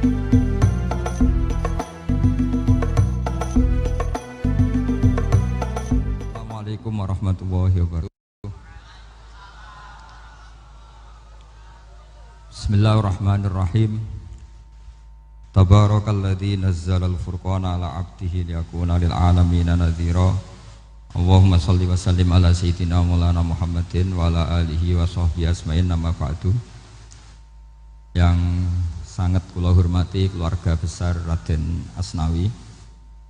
Assalamualaikum warahmatullahi wabarakatuh. Bismillahirrahmanirrahim. Tabarakalladzi nazzalal furqana ala 'abdihi liyakuna lil 'alamina nadhira. Allahumma shalli wa sallim ala sayyidina Maulana Muhammadin wa ala alihi wa sahbihi asma'in, nama ba'du. Yang sangat kula hormati keluarga besar Raden Asnawi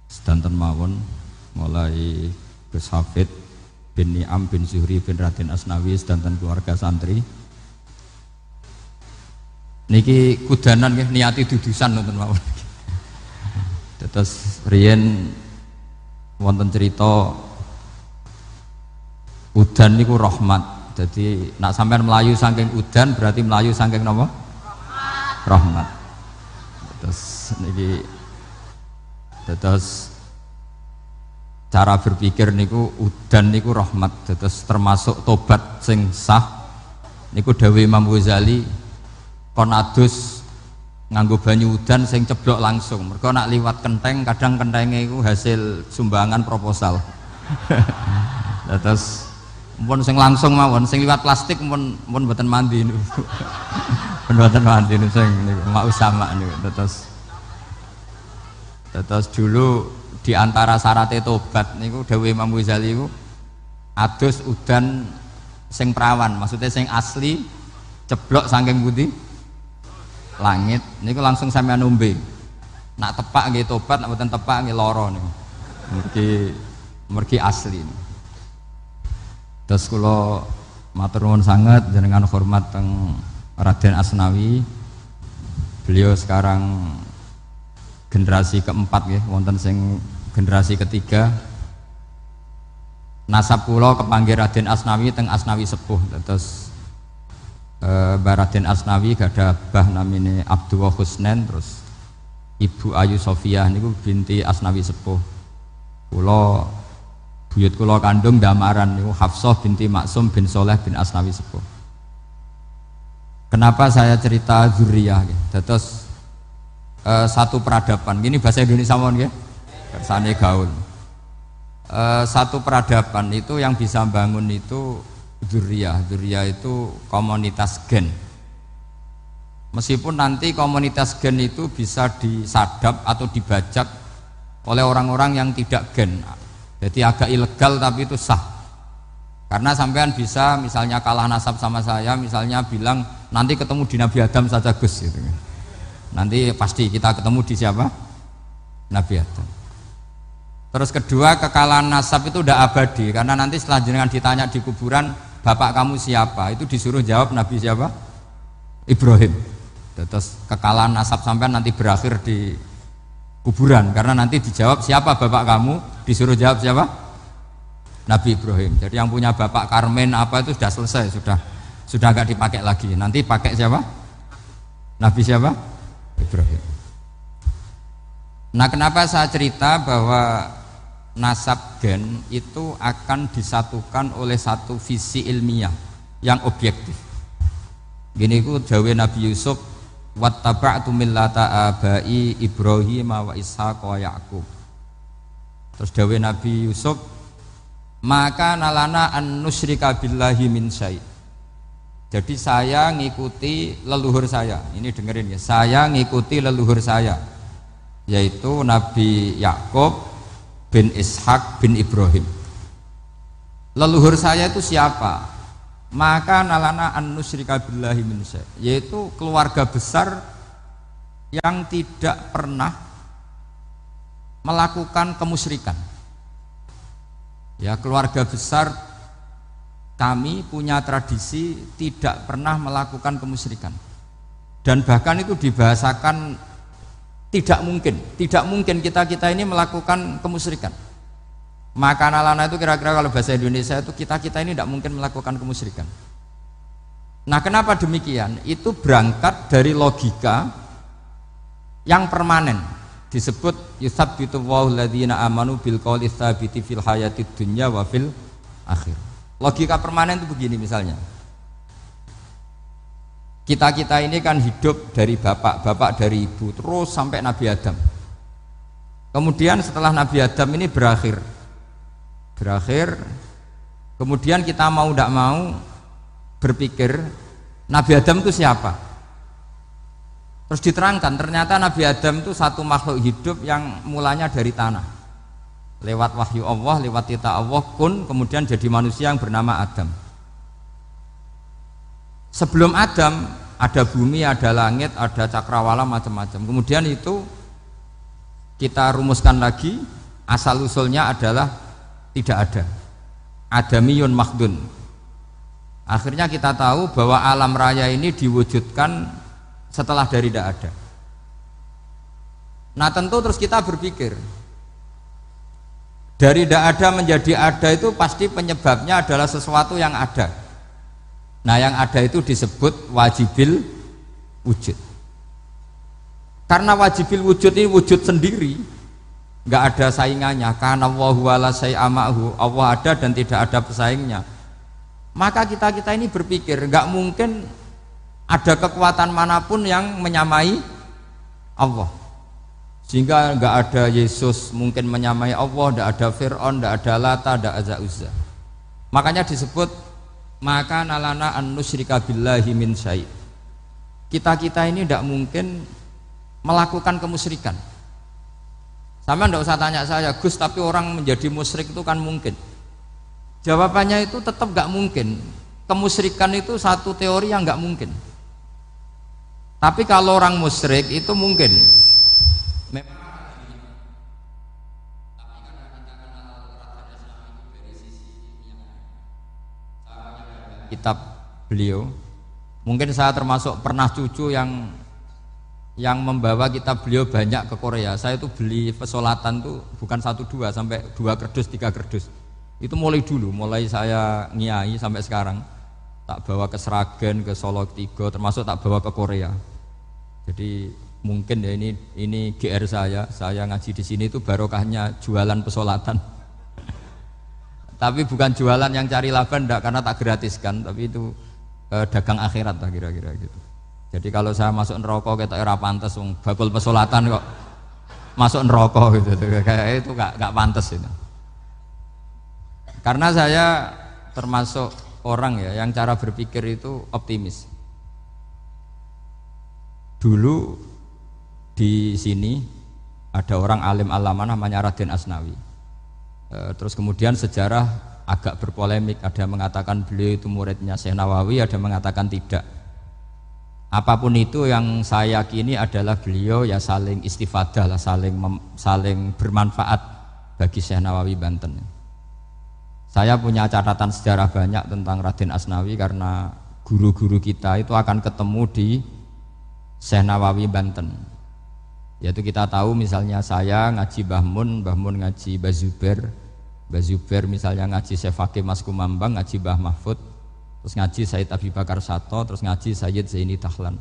sedanten mawon, mulai Gus Hafid bin Ni'am bin Zuhri bin Raden Asnawi sedanten keluarga santri. Niki kudanan nggih niati dudusan nonton mawon. Terus riyen wonten cerita udan niku rahmat. Jadi nak sampean melayu saking udan berarti melayu saking napa? Rahmat. Terus niki terus cara berpikir niku udan niku rahmat, terus termasuk tobat sing sah niku dawuh Imam Ghazali kon adus nganggo banyu udan sing ceblok langsung, mergo nak liwat kenteng kadang kentenge iku hasil sumbangan proposal. Terus mpun sing langsung mawon, sing liwat plastik mpun mboten mandi niku. Mboten mandi niku sing niku mak usama niku. Terus dulu di antara syarat tobat niku dawuh Imam Ghazali niku adus udan sing perawan, maksudnya sing asli ceblok saking pundi langit niku langsung sampean nombe. Nak tepak nggih tobat, nak mboten tepak nggih lara niku. Mergi asli. Terus kula matur nuwun sanget jenengan hormat teng Raden Asnawi. Beliau sekarang generasi keempat ya, wonten sing generasi ketiga. Nasab kula kepanggih Raden Asnawi teng Asnawi sepuh. Terus Mbah Raden Asnawi gadah bah namine Abdullah Husnen, terus Ibu Ayu Sofiah niku binti Asnawi sepuh. Kula buyut kula kandung damaran niku Hafsah binti Maksum bin Soleh bin Asnawi sepuh. Kenapa saya cerita zuriyah gitu? Terus satu peradaban, ini bahasa Indonesia mohon ya, kersane gaul. Satu peradaban itu yang bisa bangun itu zuriyah itu komunitas gen. Meskipun nanti komunitas gen itu bisa disadap atau dibajak oleh orang-orang yang tidak gen, jadi agak ilegal tapi itu sah. Karena sampean bisa misalnya kalah nasab sama saya, misalnya bilang nanti ketemu di Nabi Adam saja Gus gitu. Nanti pasti kita ketemu di siapa? Nabi Adam. Terus kedua, kekalahan nasab itu udah abadi, karena nanti setelah jenengan ditanya di kuburan, bapak kamu siapa? Itu disuruh jawab Nabi siapa? Ibrahim. Terus kekalahan nasab sampean nanti berakhir di kuburan, karena nanti dijawab siapa bapak kamu, disuruh jawab siapa? Nabi Ibrahim. Jadi yang punya bapak Karmen apa itu sudah selesai, sudah nggak dipakai lagi. Nanti pakai siapa? Nabi siapa? Ibrahim. Nah, kenapa saya cerita bahwa nasab gen itu akan disatukan oleh satu visi ilmiah yang objektif. Gini ku dawuh Nabi Yusuf, wattaba'tu millata abai Ibrahim wa Ishaq wa Yaqub. Terus dawuh Nabi Yusuf, maka nalana an nusyrika billahi min syai'. Jadi saya ngikuti leluhur saya. Ini dengerin ya, saya ngikuti leluhur saya, yaitu Nabi Yakub bin Ishak bin Ibrahim. Leluhur saya itu siapa? Maka nalana an nusyrika billahi min syai', yaitu keluarga besar yang tidak pernah melakukan kemusyrikan. Ya, keluarga besar kami punya tradisi tidak pernah melakukan kemusyrikan, dan bahkan itu dibahasakan tidak mungkin kita ini melakukan kemusyrikan. Maka nalana itu kira-kira kalau bahasa Indonesia itu kita ini tidak mungkin melakukan kemusyrikan. Nah, kenapa demikian? Itu berangkat dari logika yang permanen, disebut yusabbitu Allahu alladzina amanu bil qouli tsabiti fil hayatid dunya wa fil akhir. Logika permanen itu begini, misalnya Kita ini kan hidup dari bapak, bapak dari ibu, terus sampai Nabi Adam. Kemudian setelah Nabi Adam ini berakhir, kemudian kita mau tidak mau berpikir Nabi Adam itu siapa? Terus diterangkan ternyata Nabi Adam itu satu makhluk hidup yang mulanya dari tanah, lewat wahyu Allah, lewat titah Allah kun, kemudian jadi manusia yang bernama Adam. Sebelum Adam ada bumi, ada langit, ada cakrawala, macam-macam. Kemudian itu kita rumuskan lagi, asal usulnya adalah tidak ada, adamiyun makhdun. Akhirnya kita tahu bahwa alam raya ini diwujudkan setelah dari tidak ada. Nah tentu terus kita berpikir, dari tidak ada menjadi ada itu pasti penyebabnya adalah sesuatu yang ada. Nah yang ada itu disebut wajibil wujud. Karena wajibil wujud ini wujud sendiri, nggak ada saingannya. Karena Allahu wala syai'amahu, Allah ada dan tidak ada pesaingnya. Maka kita ini berpikir nggak mungkin ada kekuatan manapun yang menyamai Allah. Sehingga nggak ada Yesus mungkin menyamai Allah, nggak ada Fir'aun, nggak ada Lata, nggak ada Uzza. Makanya disebut maka nalana an nusyrika billahi min syai'. Kita ini tidak mungkin melakukan kemusyrikan. Sama tidak usah tanya saya, Gus, tapi orang menjadi musyrik itu kan mungkin. Jawabannya itu tetap nggak mungkin. Kemusyrikan itu satu teori yang nggak mungkin. Tapi kalau orang musyrik itu mungkin. Kitab beliau, mungkin saya termasuk pernah cucu yang membawa kitab beliau banyak ke Korea. Saya itu beli pesolatan tuh bukan 1-2 sampai 2 kerdus 3 kerdus. Itu mulai dulu, mulai saya ngiai sampai sekarang tak bawa ke Sragen, ke Solo 3, termasuk tak bawa ke Korea. Jadi mungkin ya ini GR saya ngaji di sini itu barokahnya jualan pesolatan. Tapi bukan jualan yang cari laba enggak, karena tak gratiskan, tapi itu dagang akhirat lah kira-kira gitu. Jadi kalau saya masuk neraka kita era pantas, bakul pesolatan kok masuk neraka gitu, kayak itu enggak pantas itu. Karena saya termasuk orang ya yang cara berpikir itu optimis. Dulu di sini ada orang alim alama namanya Raden Asnawi. Terus kemudian sejarah agak berpolemik, ada yang mengatakan beliau itu muridnya Syekh Nawawi, ada yang mengatakan tidak. Apapun itu yang saya yakini adalah beliau ya saling istifadah lah, saling bermanfaat bagi Syekh Nawawi Banten. Saya punya catatan sejarah banyak tentang Raden Asnawi karena guru-guru kita itu akan ketemu di Syekh Nawawi Banten. Yaitu kita tahu misalnya saya ngaji Mbah Mun ngaji Mbah Zubair misalnya ngaji Syekh Fakih Mas Kumambang, ngaji Mbah Mahfud, terus ngaji Said Abi Bakar Sato, terus ngaji Sayyid Zaini Dahlan.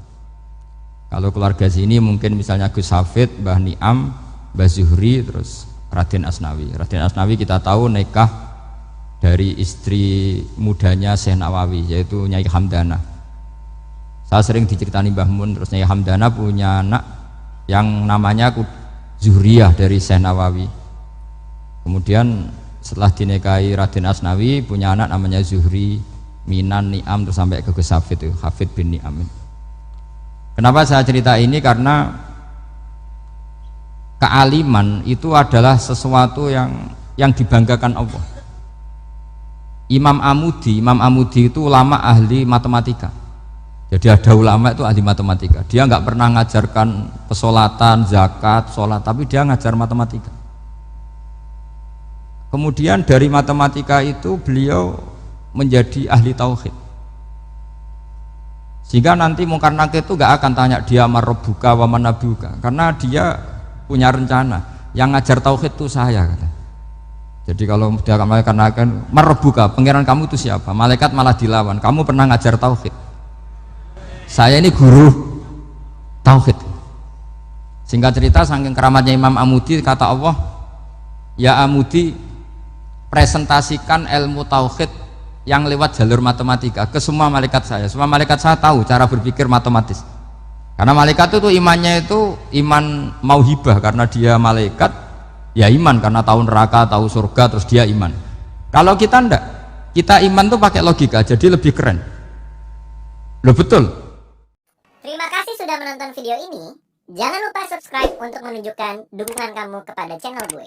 Kalau keluarga sini mungkin misalnya Gus Hafid, Mbah Niam, Mbah Zuhri, terus Raden Asnawi. Raden Asnawi kita tahu nikah dari istri mudanya Syekh Nawawi, yaitu Nyai Hamdana. Saya sering diceritani Mbah Mun, terus Nyai Hamdana punya anak yang namanya Zuhriyah dari Syekh Nawawi. Kemudian setelah dinikahi Raden Asnawi punya anak namanya Zuhri, Minan, Niam, terus sampai ke Gus Hafid itu, Hafid bin Niam. Kenapa saya cerita ini? Karena kealiman itu adalah sesuatu yang dibanggakan Allah. Imam Amudi itu ulama ahli matematika. Jadi ada ulama itu ahli matematika. Dia nggak pernah ngajarkan pesolatan, zakat, sholat, tapi dia ngajar matematika. Kemudian dari matematika itu beliau menjadi ahli tauhid. Sehingga nanti Mungkar Nakir itu nggak akan tanya dia marabbuka wa manabuka, karena dia punya rencana. Yang ngajar tauhid itu saya, kata. Jadi kalau dia akan marabbuka, pangeran kamu itu siapa? Malaikat malah dilawan. Kamu pernah ngajar tauhid? Saya ini guru tauhid. Singkat cerita, saking keramatnya Imam Amudi, kata Allah, ya Amudi, presentasikan ilmu tauhid yang lewat jalur matematika ke semua malaikat saya. Semua malaikat saya tahu cara berpikir matematis. Karena malaikat itu imannya itu iman mauhibah, karena dia malaikat ya iman karena tahu neraka, tahu surga, terus dia iman. Kalau kita ndak, kita iman tuh pakai logika, jadi lebih keren. Loh betul. Terima kasih sudah menonton video ini. Jangan lupa subscribe untuk menunjukkan dukungan kamu kepada channel gue.